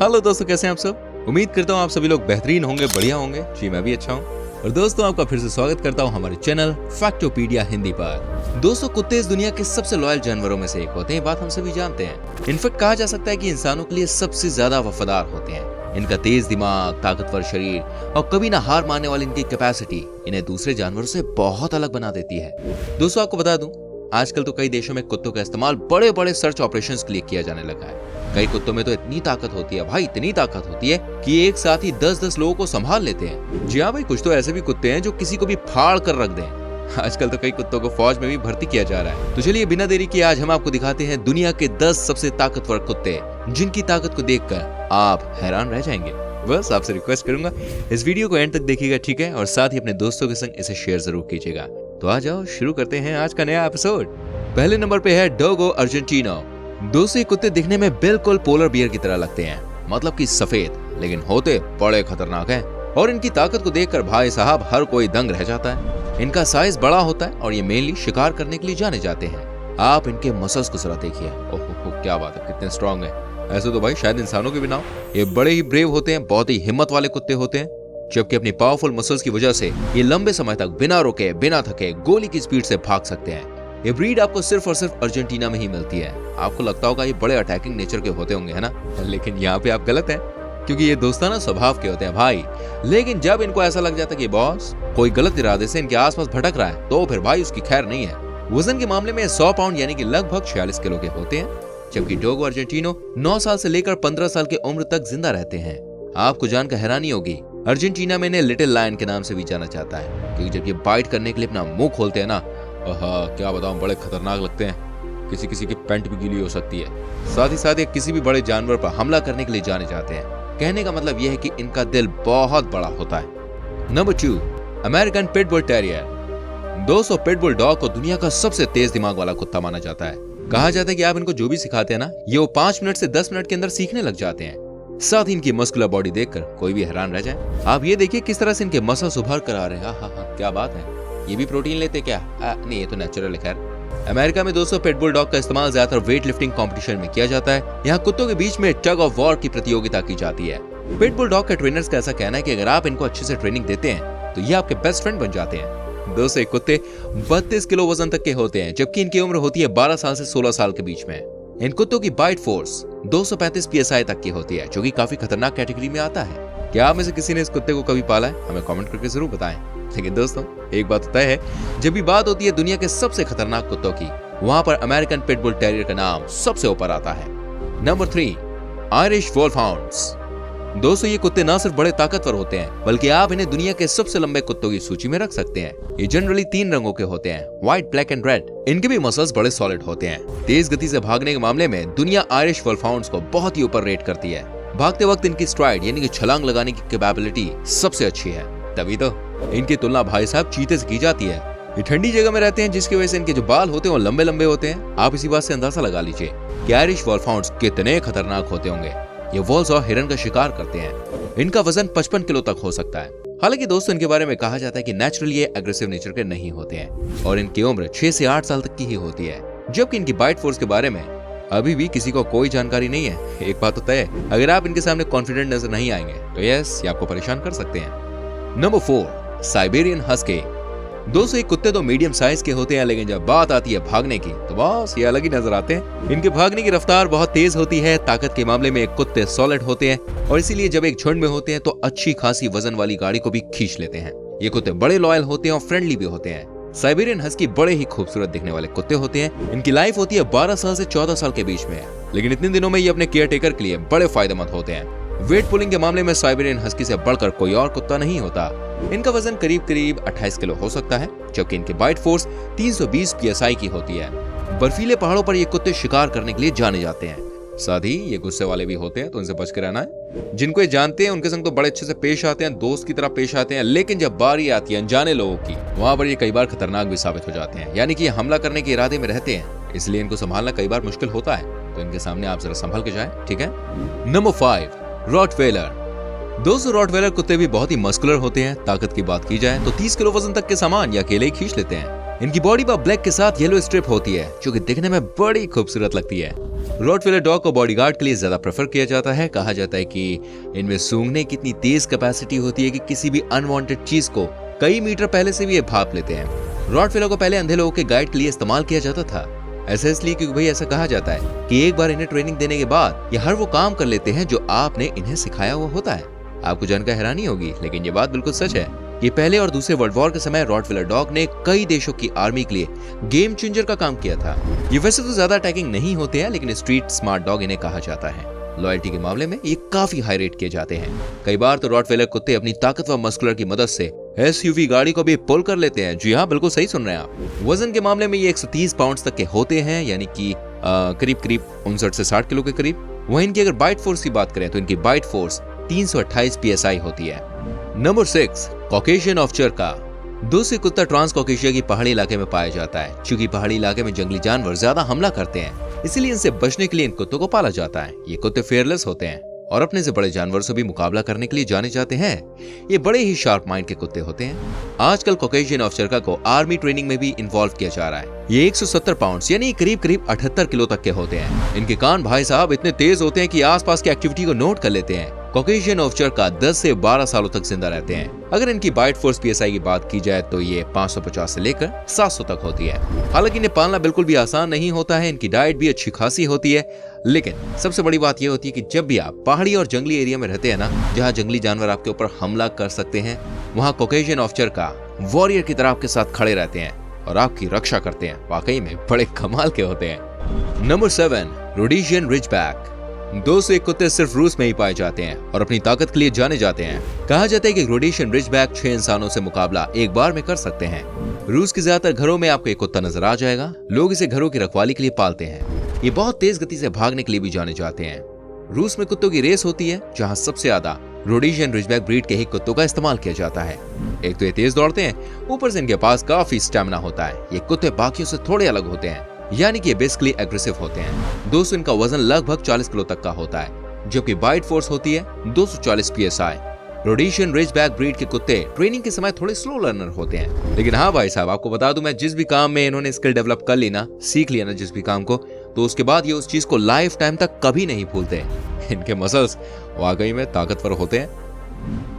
Hello दोस्तों, कैसे हैं आप सब। उम्मीद करता हूँ आप सभी लोग बेहतरीन होंगे, बढ़िया होंगे। जी मैं भी अच्छा हूँ। और दोस्तों आपका फिर से स्वागत करता हूँ हमारे चैनल फैक्टोपीडिया हिंदी पर। दोस्तों कुत्ते इस दुनिया के सबसे लॉयल जानवरों में से एक होते हैं, बात हम सभी जानते हैं। इनफैक्ट कहा जा सकता है कि इंसानों के लिए सबसे ज्यादा वफादार होते हैं। इनका तेज दिमाग, ताकतवर शरीर और कभी ना हार मानने वाली इनकी कैपेसिटी इन्हें दूसरे जानवरों से बहुत अलग बना देती है। दोस्तों आपको बता दूं, आजकल तो कई देशों में कुत्तों का इस्तेमाल बड़े बड़े सर्च ऑपरेशंस के लिए किया जाने लगा है। कई कुत्तों में तो इतनी ताकत होती है भाई, इतनी ताकत होती है कि एक साथ ही 10-10 लोगों को संभाल लेते हैं। जी हाँ भाई, कुछ तो ऐसे भी कुत्ते हैं जो किसी को भी फाड़ कर रख दें। आजकल तो कई कुत्तों को फौज में भी भर्ती किया जा रहा है। तो चलिए बिना देरी किए आज हम आपको दिखाते हैं दुनिया के 10 सबसे ताकतवर कुत्ते, जिनकी ताकत को देखकर आप हैरान रह जाएंगे। बस आपसे रिक्वेस्ट करूंगा इस वीडियो को एंड तक देखिएगा, ठीक है, और साथ ही अपने दोस्तों के संग इसे शेयर जरूर कीजिएगा। तो आ जाओ शुरू करते हैं आज का नया एपिसोड। पहले नंबर पे है डोगो अर्जेंटिनो। दोस्तों ये कुत्ते दिखने में बिल्कुल पोलर बियर की तरह लगते हैं, मतलब कि सफेद, लेकिन होते बड़े खतरनाक हैं। और इनकी ताकत को देखकर भाई साहब हर कोई दंग रह जाता है। इनका साइज बड़ा होता है और ये मेनली शिकार करने के लिए जाने जाते हैं। आप इनके मसल्स को जरा देखिए, ओहो क्या बात है, कितने स्ट्रॉन्ग है। ऐसे तो भाई शायद इंसानों के भी ना हो। ये बड़े ही ब्रेव होते हैं, बहुत ही हिम्मत वाले कुत्ते होते हैं, जबकि अपनी पावरफुल मसल्स की वजह से ये लंबे समय तक बिना रुके बिना थके गोली की स्पीड से भाग सकते हैं। ये ब्रीड आपको सिर्फ और सिर्फ अर्जेंटीना में ही मिलती है। आपको लगता होगा ये बड़े अटैकिंग नेचर के होते होंगे, है ना, लेकिन यहाँ पे आप गलत हैं, क्योंकि ये दोस्ताना स्वभाव के होते हैं भाई। लेकिन जब इनको ऐसा लग जाता है कि बॉस कोई गलत इरादे से इनके आसपास भटक रहा है, तो फिर भाई उसकी खैर नहीं है। वजन के मामले में 100 पाउंड यानी कि लगभग 46 किलो के होते हैं, जबकि डोगो अर्जेंटिनो 9 साल से लेकर 15 साल की उम्र तक जिंदा रहते हैं। आपको जानकर हैरानी होगी, अर्जेंटीना में इन्हें लिटिल लायन के नाम से भी जाना जाता है, क्योंकि जब ये बाइट करने के लिए अपना मुंह खोलते हैं ना, क्या बताऊं, बड़े खतरनाक लगते हैं। किसी किसी की पैंट भी गीली हो सकती है। साथ ही साथ ये किसी भी बड़े जानवर पर हमला करने के लिए जाने जाते हैं। कहने का मतलब यह है कि इनका दिल बहुत बड़ा होता है। Number 2, American pitbull terrier. दोस्तों पिटबुल डॉग को दुनिया का सबसे तेज दिमाग वाला कुत्ता माना जाता है। कहा जाता है कि आप इनको जो भी सिखाते हैं ना, ये वो 5 मिनट से 10 मिनट के अंदर सीखने लग जाते हैं। साथ ही इनकी मस्कुलर बॉडी देखकर कोई भी हैरान रह जाए। आप ये देखिए किस तरह से इनके मसल्स उभर कर आ रहे हैं। हाँ, क्या बात है। ये भी प्रोटीन लेते क्या? नहीं, ये तो नेचुरल है। खैर अमेरिका में दोस्तों पिटबुल डॉग का इस्तेमाल ज्यादातर वेट लिफ्टिंग कंपटीशन में किया जाता है। यहाँ कुत्तों के बीच में टग ऑफ वॉर की प्रतियोगिता की जाती है। पिटबुल डॉग के ट्रेनर्स का ऐसा कहना है कि अगर आप इनको अच्छे से ट्रेनिंग देते हैं तो ये आपके बेस्ट फ्रेंड बन जाते हैं। दोस्तों कुत्ते 32 किलो वजन तक के होते हैं, जबकि इनकी उम्र होती है 12 साल से 16 साल के बीच में। इन कुत्तों की बाइट फोर्स 235 PSI तक की होती है, जो कि काफी खतरनाक कैटेगरी में आता है। क्या आप में से किसी ने इस कुत्ते को कभी पाला है? हमें कमेंट करके जरूर बताएं। लेकिन दोस्तों एक बात तय है, जब भी बात होती है दुनिया के सबसे खतरनाक कुत्तों की, वहां पर अमेरिकन पिटबुल टेरियर का नाम सबसे ऊपर आता है। Number 3, Irish wolfhounds. दोस्तों ये कुत्ते न सिर्फ बड़े ताकतवर होते हैं, बल्कि आप इन्हें दुनिया के सबसे लंबे कुत्तों की सूची में रख सकते हैं। ये जनरली 3 रंगों के होते हैं, व्हाइट, ब्लैक एंड रेड। इनके भी मसल्स बड़े सॉलिड होते हैं। तेज गति से भागने के मामले में दुनिया आयरिश वोल्फहाउंड्स को बहुत ही ऊपर रेट करती है। भागते वक्त इनकी स्ट्राइड यानी कि छलांग लगाने की कैपेबिलिटी सबसे अच्छी है, तभी तो इनकी तुलना भाई साहब चीते से की जाती है। ये ठंडी जगह में रहते हैं, जिसकी वजह से इनके जो बाल होते हैं वो लंबे लंबे होते हैं। आप इसी बात से अंदाजा लगा लीजिए कि आयरिश वोल्फहाउंड्स कितने खतरनाक होते होंगे। ये वॉल्स और हिरन का शिकार करते हैं। इनका वजन 55 किलो तक हो सकता है। हालांकि दोस्तों इनके बारे में कहा जाता है कि नेचुरली ये एग्रेसिव नेचर के नहीं होते हैं और इनकी उम्र 6 से 8 साल तक की ही होती है। जबकि इनकी बाइट फोर्स के बारे में अभी भी किसी को कोई जानकारी नहीं है। एक बात तो तय है, अगर आप इनके सामने कॉन्फिडेंट नजर नहीं आएंगे तो यस, ये आपको परेशान कर सकते हैं। Number 4, Siberian husky. दोस्तों ये कुत्ते तो मीडियम साइज के होते हैं, लेकिन जब बात आती है भागने की तो बस ये अलग ही नजर आते हैं। इनके भागने की रफ्तार बहुत तेज होती है। ताकत के मामले में कुत्ते सॉलिड होते हैं और इसीलिए जब एक झुंड में होते हैं तो अच्छी खासी वजन वाली गाड़ी को भी खींच लेते हैं। ये कुत्ते बड़े लॉयल होते हैं और फ्रेंडली भी होते हैं। साइबेरियन हस्की बड़े ही खूबसूरत दिखने वाले कुत्ते होते हैं। इनकी लाइफ होती है 12 साल से 14 साल के बीच में, लेकिन इतने दिनों में ये अपने केयर टेकर के लिए बड़े फायदेमंद होते हैं। वेट पुलिंग के मामले में साइबेरियन हस्की से बढ़कर कोई और कुत्ता नहीं होता। इनका वजन करीब 28 किलो हो सकता है, जबकि इनकी बाइट फोर्स 320 PSI की होती है। बर्फीले पहाड़ों पर ये कुत्ते शिकार करने के लिए जाने जाते हैं। साथ ही ये गुस्से वाले भी होते हैं, तो इनसे बच के रहना है। जिनको ये जानते हैं उनके संग तो बड़े अच्छे से पेश आते हैं, दोस्त की तरह पेश आते हैं, लेकिन जब बारी आती है अनजाने लोगों की, वहां पर ये कई बार खतरनाक भी साबित हो जाते हैं। यानी कि ये हमला करने के इरादे में रहते हैं, इसलिए इनको संभालना कई बार मुश्किल होता है। तो इनके सामने आप जरा संभल के जाएं, ठीक है। Number 5, Rottweiler. दोस्तों रॉटवेलर कुत्ते भी बहुत ही मस्कुलर होते हैं। ताकत की बात की जाए तो 30 किलो वजन तक के सामान ये अकेले ही खींच लेते हैं। इनकी बॉडी पर ब्लैक के साथ येलो स्ट्रिप होती है, जो कि दिखने में बड़ी खूबसूरत लगती है। रॉटवेलर डॉग को बॉडीगार्ड के लिए ज्यादा प्रेफर किया जाता है। कहा जाता है कि इनमें सूंघने की इतनी तेज कैपेसिटी होती है कि किसी भी अनवांटेड चीज को कई मीटर पहले से भी ये भाप लेते हैं। रॉटवेलर को पहले अंधे लोगों के गाइड के लिए इस्तेमाल किया जाता था। ऐसा इसलिए क्योंकि भाई ऐसा कहा जाता है कि एक बार इन्हें ट्रेनिंग देने के बाद ये हर वो काम कर लेते हैं जो आपने इन्हें सिखाया हुआ होता है। आपको जानकर हैरानी होगी, लेकिन ये बात बिल्कुल सच है। ये पहले और दूसरे वर्ल्ड वॉर के समय रॉटवेलर डॉग ने कई देशों की आर्मी के लिए गेम चेंजर का काम किया था। ये वैसे तो ज्यादा अटैकिंग नहीं होते हैं, लेकिन स्ट्रीट स्मार्ट डॉग इन्हें कहा जाता है। लॉयल्टी के मामले में ये काफी हाई रेट किए जाते हैं। कई बार तो रॉटवेलर कुत्ते अपनी ताकतवर मस्कुलर की मदद से एसयूवी गाड़ी को भी पुल कर लेते हैं। जी हाँ, बिल्कुल सही सुन रहे हैं आप। वजन के मामले में ये 130 पाउंड तक के होते हैं, यानी कि करीब 59 से 60 किलो के करीब। वहीं इनकी अगर बाइट फोर्स की बात करें तो इनकी बाइट फोर्स 328 PSI होती है। नंबर 6, कॉकेशियन ऑफशर का। दूसरी कुत्ता ट्रांस कॉकेशिया की पहाड़ी इलाके में पाया जाता है। चूंकि पहाड़ी इलाके में जंगली जानवर ज्यादा हमला करते हैं, इसीलिए इनसे बचने के लिए इन कुत्तों को पाला जाता है। ये कुत्ते फेयरलेस होते हैं और अपने से बड़े जानवर से भी मुकाबला करने के लिए जाने जाते हैं। ये बड़े ही शार्प माइंड के कुत्ते होते हैं। आजकल कॉकेशियन ऑफशर को आर्मी ट्रेनिंग में भी इन्वॉल्व किया जा रहा है। ये 170 पाउंड यानी करीब 78 किलो तक के होते हैं। इनके कान भाई साहब इतने तेज होते हैं कि आसपास की एक्टिविटी को नोट कर लेते हैं। कॉकेशियन ऑफशर का 10 से 12 सालों तक जिंदा रहते हैं। अगर इनकी बाइट फोर्स PSI की बात की जाए तो ये 550 से लेकर 700 तक होती है। हालांकि इन्हें पालना बिल्कुल भी आसान नहीं होता है। इनकी डाइट भी अच्छी खासी होती है, लेकिन सबसे बड़ी बात यह होती है कि जब भी आप पहाड़ी और जंगली एरिया में रहते हैं ना, जहाँ जंगली जानवर आपके ऊपर हमला कर सकते हैं, वहाँ कॉकेशियन ऑफशर का वॉरियर की तरह आपके साथ खड़े रहते हैं और आपकी रक्षा करते हैं। वाकई में बड़े कमाल के होते हैं। Number 7, Rhodesian ridgeback. दोस्तों, एक कुत्ते सिर्फ रूस में ही पाए जाते हैं और अपनी ताकत के लिए जाने जाते हैं। कहा जाता है कि रोडेशियन रिजबैक 6 इंसानों से मुकाबला एक बार में कर सकते हैं। रूस के ज्यादातर घरों में आपको एक कुत्ता नजर आ जाएगा। लोग इसे घरों की रखवाली के लिए पालते हैं। ये बहुत तेज गति से भागने के लिए भी जाने जाते हैं। रूस में कुत्तों की रेस होती है, जहाँ सबसे ज्यादा रोडेशियन रिजबैक ब्रीड के ही कुत्तों का इस्तेमाल किया जाता है। एक तो ये तेज दौड़ते हैं, ऊपर से इनके पास काफी स्टेमिना होता है। ये कुत्ते बाकियों से थोड़े अलग होते हैं, यानी कि बेसिकली एग्रेसिव होते हैं। दोस्तों, इनका वजन लगभग 40 किलो तक का होता है, जबकि बाइट फोर्स होती है 240 PSI। रोडेशियन रिजबैक ब्रीड के कुत्ते ट्रेनिंग के समय थोड़े स्लो लर्नर होते हैं, लेकिन हाँ भाई साहब, आपको बता दूं, मैं जिस भी काम में इन्होंने स्किल डेवलप कर ली ना, सीख लिया ना जिस भी काम को, तो उसके बाद ये उस चीज को लाइफ टाइम तक कभी नहीं भूलते। इनके मसल्स वाकई में ताकतवर होते हैं।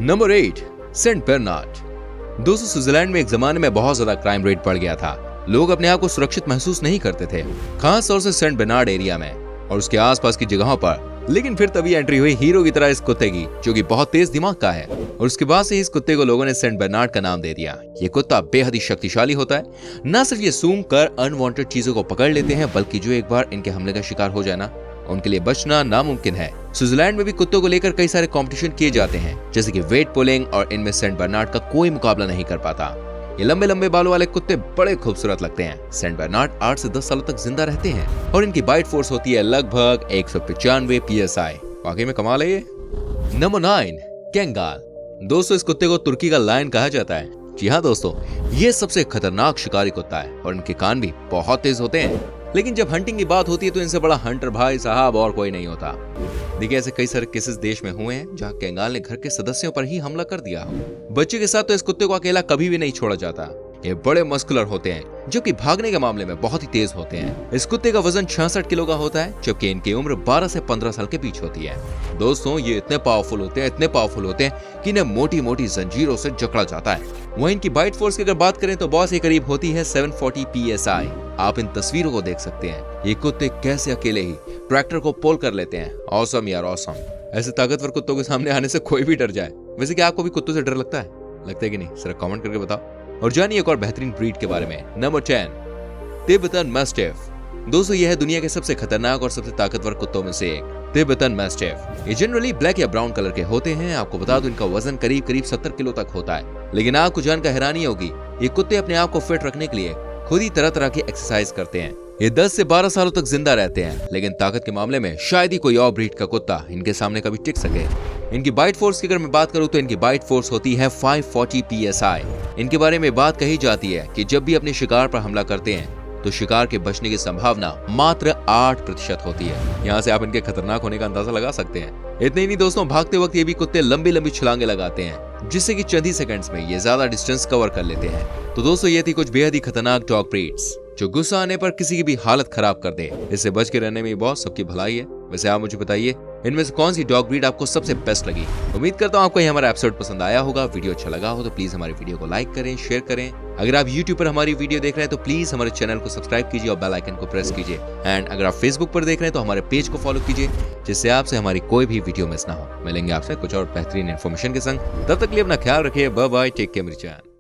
Number 8, Saint Bernard. दोस्तों, स्विट्जरलैंड में एक जमाने में बहुत ज्यादा क्राइम रेट बढ़ गया था। लोग अपने आप को सुरक्षित महसूस नहीं करते थे, खास तौर से सेंट बेर्नार्ड एरिया में और उसके आसपास की जगहों पर। लेकिन फिर तभी एंट्री हुई हीरो की तरह इस कुत्ते की, जो कि बहुत तेज दिमाग का है, और उसके बाद से इस कुत्ते को लोगों ने सेंट बेर्नार्ड का नाम दे दिया। ये कुत्ता बेहद ही शक्तिशाली होता है। न सिर्फ ये सूंघ कर अनवांटेड चीजों को पकड़ लेते हैं, बल्कि जो एक बार इनके हमले का शिकार हो जाए ना, उनके लिए बचना नामुमकिन है। स्विट्जरलैंड में भी कुत्तों को लेकर कई सारे कॉम्पिटिशन किए जाते हैं, जैसे कि वेट पुलिंग, और इनमें सेंट बेर्नार्ड का कोई मुकाबला नहीं कर पाता। ये लंबे लंबे बालों वाले कुत्ते बड़े खूबसूरत लगते हैं। सेंट बेर्नार्ड 8 से 10 सालों तक जिंदा रहते हैं और इनकी बाइट फोर्स होती है लगभग 195 PSI। वाकई में कमाल है ये। नंबर 9, कैंगाल। दोस्तों, इस कुत्ते को तुर्की का लायन कहा जाता है। जी हाँ दोस्तों, ये सबसे खतरनाक शिकारी कुत्ता है और इनके कान भी बहुत तेज होते हैं। लेकिन जब हंटिंग की बात होती है तो इनसे बड़ा हंटर भाई साहब और कोई नहीं होता। देखिए, ऐसे कई सारे केसेस देश में हुए हैं जहां कैंगाल ने घर के सदस्यों पर ही हमला कर दिया हो। बच्चे के साथ तो इस कुत्ते को अकेला कभी भी नहीं छोड़ा जाता। ये बड़े मस्कुलर होते हैं, जो कि भागने के मामले में बहुत ही तेज होते हैं। इस कुत्ते का वजन 66 किलो का होता है, जबकि इनकी उम्र 12 से 15 साल के बीच होती है। दोस्तों, ये इतने पावरफुल होते हैं कि इन्हें मोटी मोटी जंजीरों से जकड़ा जाता है। वहीं इनकी बाइट फोर्स की अगर बात करें तो बॉस के करीब होती है 740 PSI। आप इन तस्वीरों को देख सकते हैं, ये कुत्ते कैसे अकेले ही ट्रैक्टर को पोल कर लेते हैं। ऑसम यार, ऑसम। ऐसे ताकतवर कुत्तों के सामने आने से कोई भी डर जाए। वैसे क्या आपको भी कुत्तों से डर लगता है कि नहीं? सिर्फ कमेंट करके बताओ। और जानिए एक और बेहतरीन ब्रीड के बारे में। Number 10, Tibetan mastiff. दोस्तों, यह है दुनिया के सबसे खतरनाक और सबसे ताकतवर कुत्तों में से एक, तिब्बतन मैस्टिफ। ये जनरली ब्लैक या ब्राउन कलर के होते हैं। आपको बता दूं, इनका वजन करीब 70 किलो तक होता है। लेकिन आपको जानकर हैरानी होगी, ये कुत्ते अपने आप को फिट रखने के लिए खुद ही तरह तरह की एक्सरसाइज करते हैं। ये 10 से 12 सालों तक जिंदा रहते हैं, लेकिन ताकत के मामले में शायद ही कोई और ब्रीड का कुत्ता इनके सामने कभी टिक सके। इनकी बाइट फोर्स की अगर मैं बात करूं तो इनकी बाइट फोर्स होती है 540 PSI। इनके बारे में बात कही जाती है कि जब भी अपने शिकार पर हमला करते हैं तो शिकार के बचने की संभावना मात्र 8% होती है। यहाँ से आप इनके खतरनाक होने का अंदाजा लगा सकते हैं। इतने ही नहीं दोस्तों, भागते वक्त ये भी कुत्ते लंबी लंबी छलांगे लगाते हैं, जिससे कि चंद ही सेकंड्स में ये ज्यादा डिस्टेंस कवर कर लेते हैं। तो दोस्तों, ये थी कुछ बेहद ही खतरनाक डॉग ब्रीड्स जो गुस्सा आने पर किसी की भी हालत खराब कर दे। इससे बच के रहने में बॉस सबकी भलाई है। वैसे आप मुझे बताइए, इनमें से कौन सी डॉग ब्रीड आपको सबसे बेस्ट लगी। उम्मीद करता हूँ आपको ये हमारा एपिसोड पसंद आया होगा। वीडियो अच्छा लगा हो तो प्लीज हमारी वीडियो को लाइक करें, शेयर करें। अगर आप YouTube पर हमारी वीडियो देख रहे हैं तो प्लीज हमारे चैनल को सब्सक्राइब कीजिए और बेल आइकन को प्रेस कीजिए। एंड अगर आप Facebook पर देख रहे हैं तो हमारे पेज को फॉलो कीजिए, जिससे आपसे हमारी कोई भी वीडियो मिस ना हो। मिलेंगे आपसे कुछ और बेहतरीन इन्फॉर्मेशन के संग। तब तक के लिए अपना ख्याल रखिए। बाय बाय, टेक केयर मेरी जान।